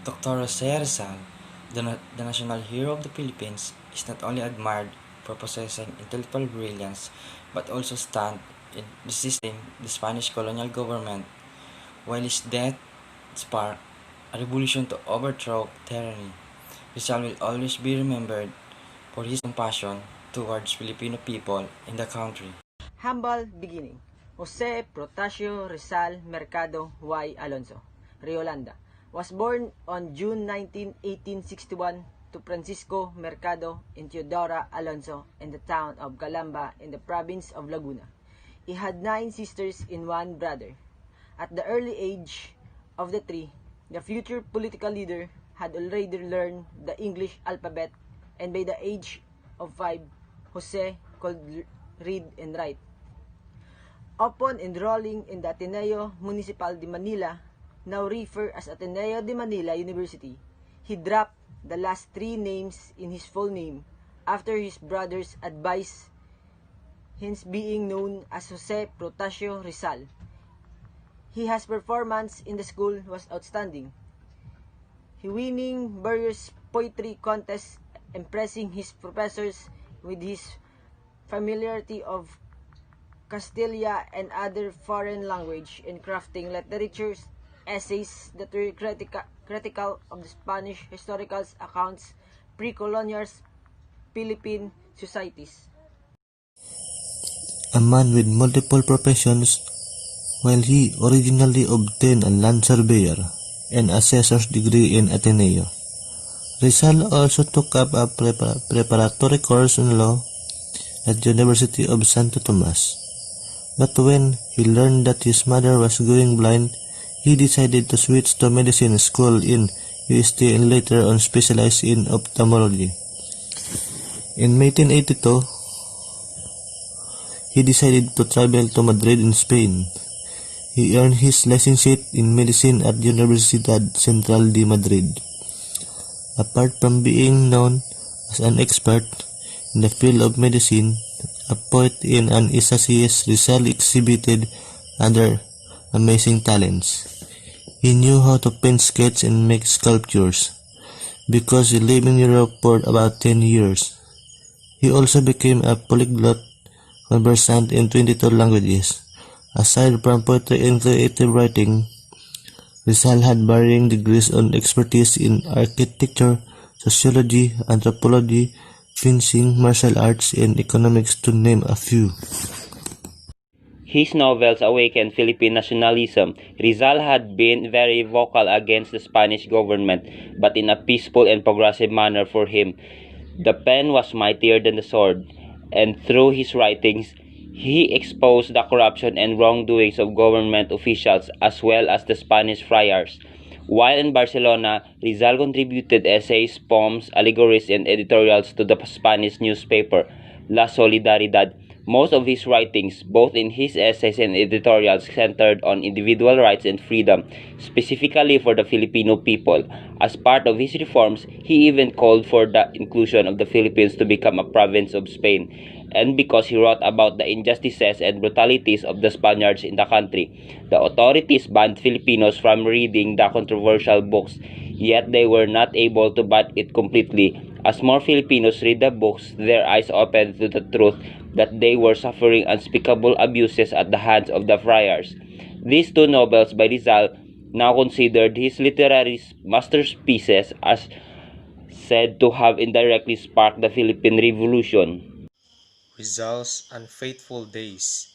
Dr. Jose Rizal, the national hero of the Philippines, is not only admired for possessing intellectual brilliance but also stand in resisting the Spanish colonial government, while his death sparked a revolution to overthrow tyranny. Rizal will always be remembered for his compassion towards Filipino people in the country. Humble beginning. Jose Protasio Rizal Mercado Y. Alonso, Riolanda, was born on June 19, 1861 to Francisco Mercado and Teodora Alonso in the town of Calamba in the province of Laguna. He had 9 sisters and 1 brother. At the early age of the 3, the future political leader had already learned the English alphabet, and by the age of 5, Jose could read and write. Upon enrolling in the Ateneo Municipal de Manila, now referred as Ateneo de Manila University, he dropped the last 3 names in his full name after his brother's advice, hence being known as Jose Protasio Rizal. His performance in the school was outstanding, he winning various poetry contests, impressing his professors with his familiarity of Castilla and other foreign language in crafting literatures, essays that were critical of the Spanish historical accounts, pre-colonial Philippine societies. A man with multiple professions, while he originally obtained a land surveyor and assessor's degree in Ateneo. Rizal also took up a preparatory course in law at the University of Santo Tomas. But when he learned that his mother was going blind, he decided to switch to medicine school in UST and later on specialize in ophthalmology. In 1882, he decided to travel to Madrid in Spain. He earned his licentiate in medicine at Universidad Central de Madrid. Apart from being known as an expert in the field of medicine, a poet and an essayist, Rizal exhibited other amazing talents. He knew how to paint sketches and make sculptures because he lived in Europe for about 10 years. He also became a polyglot, conversant in 22 languages. Aside from poetry and creative writing, Rizal had varying degrees on expertise in architecture, sociology, anthropology, fencing, martial arts, and economics, to name a few. His novels awakened Philippine nationalism. Rizal had been very vocal against the Spanish government, but in a peaceful and progressive manner for him. The pen was mightier than the sword, and through his writings, he exposed the corruption and wrongdoings of government officials as well as the Spanish friars. While in Barcelona, Rizal contributed essays, poems, allegories, and editorials to the Spanish newspaper, La Solidaridad. Most of his writings, both in his essays and editorials, centered on individual rights and freedom, specifically for the Filipino people. As part of his reforms, he even called for the inclusion of the Philippines to become a province of Spain. And because he wrote about the injustices and brutalities of the Spaniards in the country, the authorities banned Filipinos from reading the controversial books, yet they were not able to ban it completely. As more Filipinos read the books, their eyes opened to the truth that they were suffering unspeakable abuses at the hands of the friars. These 2 novels by Rizal, now considered his literary masterpieces, are said to have indirectly sparked the Philippine Revolution. Rizal's unfaithful days.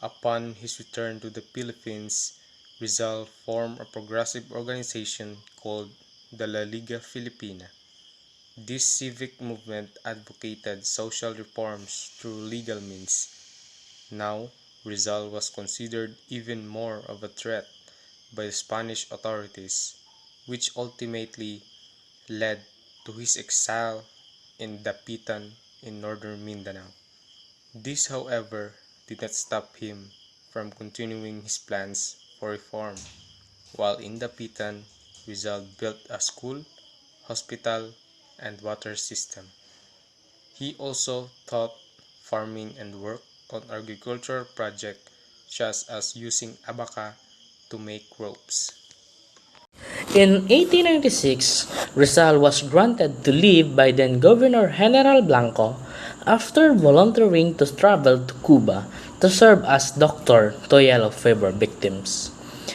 Upon his return to the Philippines, Rizal formed a progressive organization called the La Liga Filipina. This civic movement advocated social reforms through legal means. Now, Rizal was considered even more of a threat by the Spanish authorities, which ultimately led to his exile in Dapitan in northern Mindanao. This, however, did not stop him from continuing his plans for reform. While in Dapitan, Rizal built a school, hospital, and water system. He also taught farming and worked on agricultural projects such as using abaca to make ropes. In 1896, Rizal was granted to leave by then Governor General Blanco after volunteering to travel to Cuba to serve as doctor to yellow fever victims.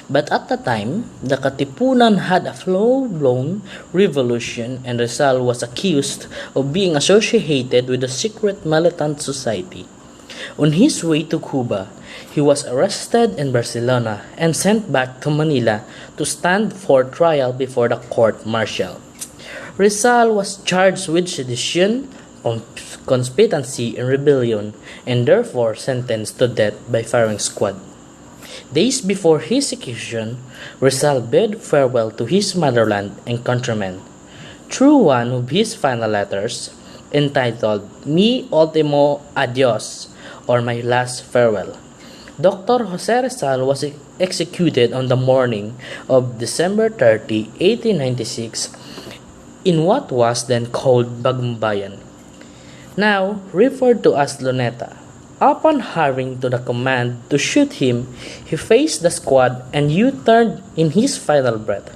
But at the time, the Katipunan had a full-blown revolution and Rizal was accused of being associated with a secret militant society. On his way to Cuba, he was arrested in Barcelona and sent back to Manila to stand for trial before the court-martial. Rizal was charged with sedition, conspiracy, and rebellion, and therefore sentenced to death by firing squad. Days before his execution, Rizal bade farewell to his motherland and countrymen. Through one of his final letters, entitled Mi Ultimo Adios, or My Last Farewell, Dr. Jose Rizal was executed on the morning of December 30, 1896, in what was then called Bagumbayan, now referred to as Luneta. Upon hurrying to the command to shoot him, he faced the squad and U-turned in his final breath.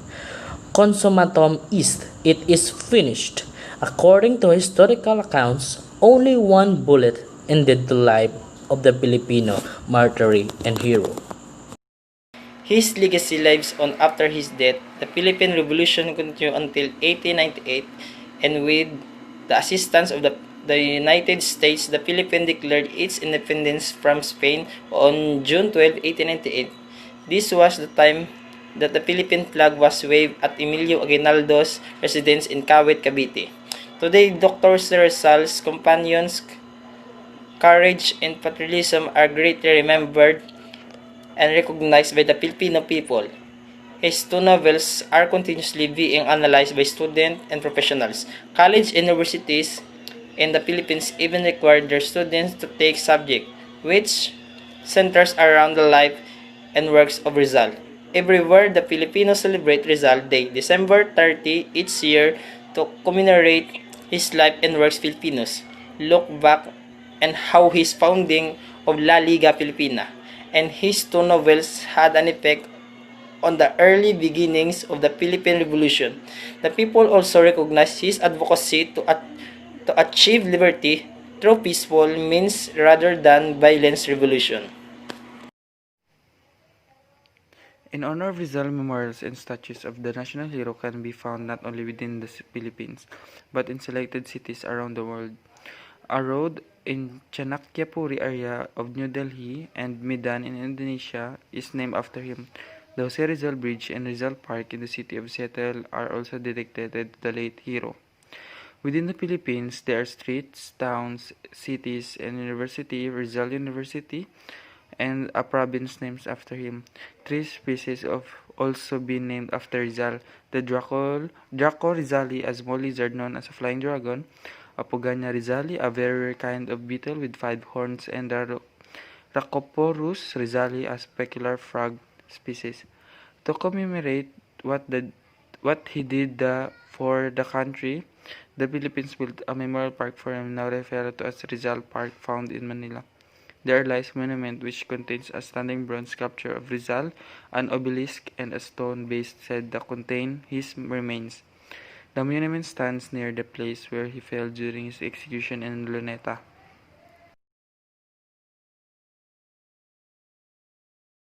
Consummatum est, it is finished. According to historical accounts, only one bullet ended the life of the Filipino martyr and hero. His legacy lives on after his death. The Philippine Revolution continued until 1898, and with the assistance of the United States, the Philippines declared its independence from Spain on June 12, 1898. This was the time that the Philippine flag was waved at Emilio Aguinaldo's residence in Kawit, Cavite. Today, Dr. Rizal's companions' courage and patriotism are greatly remembered and recognized by the Filipino people. His two novels are continuously being analyzed by students and professionals. College and universities in the Philippines even require their students to take subject which centers around the life and works of Rizal. Everywhere the Filipinos celebrate Rizal Day, December 30 each year to commemorate his life and works. Filipinos look back and how his founding of La Liga Filipina and his two novels had an effect on the early beginnings of the Philippine Revolution. The people also recognized his advocacy to achieve liberty through peaceful means rather than violent revolution. In honor of Rizal, memorials and statues of the national hero can be found not only within the Philippines, but in selected cities around the world. A road in Chanakyapuri area of New Delhi and Medan in Indonesia is named after him. The Jose Rizal Bridge and Rizal Park in the city of Seattle are also dedicated to the late hero. Within the Philippines, there are streets, towns, cities, and university, Rizal University, and a province named after him. Three species have also been named after Rizal: the Draco rizali, a small lizard known as a flying dragon; Apogania rizali, a very rare kind of beetle with 5 horns; and the Rhacoporus rizali, a specular frog species. To commemorate what he did for the country, the Philippines built a memorial park for him, now referred to as Rizal Park, found in Manila. There lies a monument which contains a standing bronze sculpture of Rizal, an obelisk, and a stone base said to contain his remains. The monument stands near the place where he fell during his execution in Luneta.